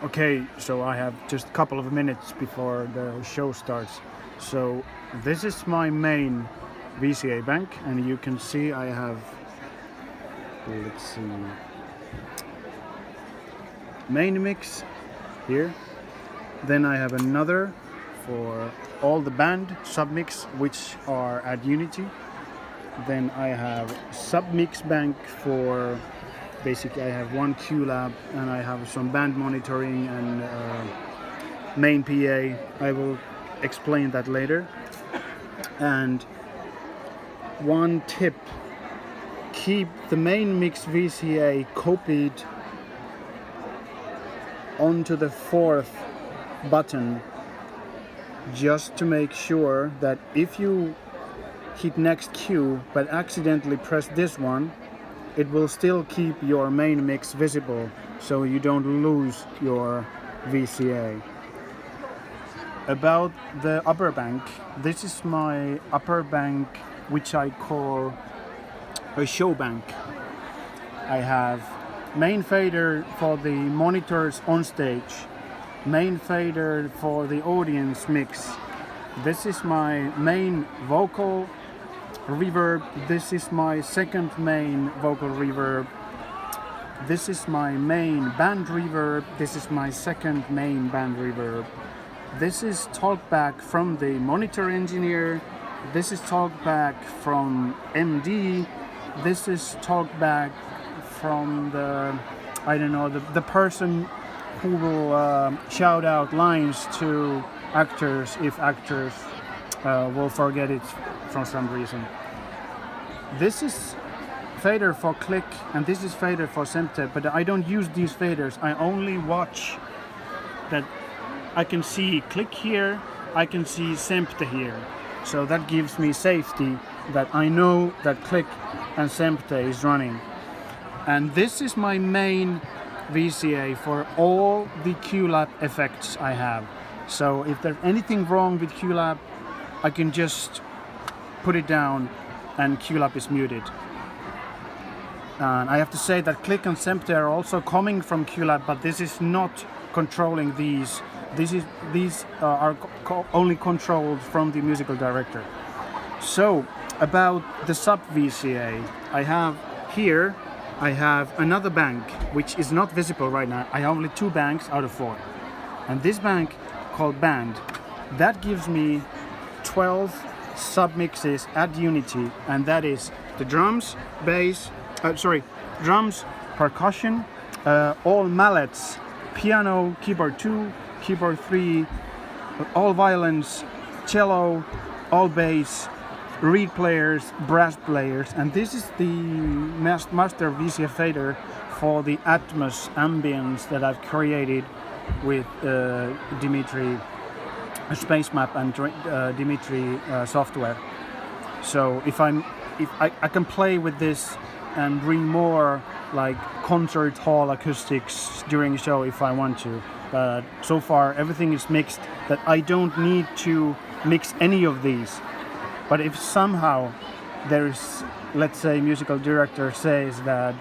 Okay, so I have just a couple of minutes before the show starts. So this is my main VCA bank, and you can see I have, let's see, main mix here. Then I have another for all the band submix, which are at Unity. Then I have submix bank for basically I have one QLab and I have some band monitoring and main PA. I will explain that later. And one tip, keep the main mix VCA copied onto the fourth button, just to make sure that if you hit next Q but accidentally press this one, it will still keep your main mix visible, so you don't lose your VCA. About the upper bank, this is my upper bank, which I call a show bank. I have main fader for the monitors on stage, main fader for the audience mix. This is my main vocal reverb. This is my second main vocal reverb. This is my main band reverb. This is my second main band reverb. This is talkback from the monitor engineer. This is talkback from MD. This is talkback from the person who will shout out lines to actors if actors will forget it for some reason. This is fader for click and this is fader for Semte, but I don't use these faders. I only watch that I can see click here, I can see Semte here. So that gives me safety that I know that click and Semte is running. And this is my main VCA for all the QLab effects I have. So if there's anything wrong with QLab, I can just put it down and QLab is muted. And I have to say that click and Semte are also coming from QLab, but this is not controlling these. These are only controlled from the musical director. So about the sub VCA, I have here, I have another bank which is not visible right now. I have only 2 banks out of 4. And this bank called band, that gives me 12 submixes at Unity, and that is the drums, bass, drums, percussion, all mallets, piano, keyboard 2, keyboard 3, all violins, cello, all bass, reed players, brass players, and this is the master VCA fader for the Atmos ambience that I've created with Dimitri Space Map and Dimitri software. So if I can play with this and bring more like concert hall acoustics during the show if I want to. But so far everything is mixed that I don't need to mix any of these. But if somehow there's, let's say, musical director says that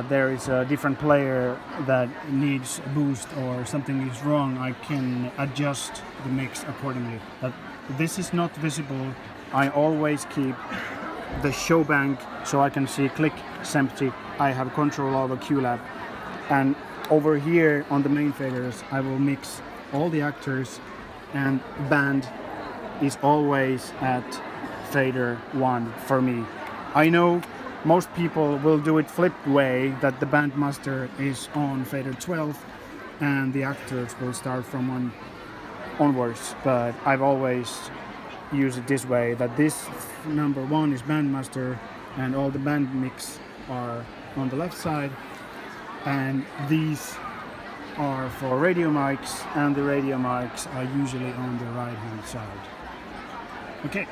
there is a different player that needs a boost or something is wrong, I can adjust the mix accordingly. But this is not visible. I always keep the show bank so I can see click, Semte. I have control over QLab. And over here on the main faders, I will mix all the actors, and band is always at fader 1 for me. I know most people will do it flipped way, that the band master is on fader 12 and the actors will start from 1 onwards, but I've always used it this way, that this number 1 is bandmaster and all the band mix are on the left side, and these are for radio mics, and the radio mics are usually on the right hand side. Okay.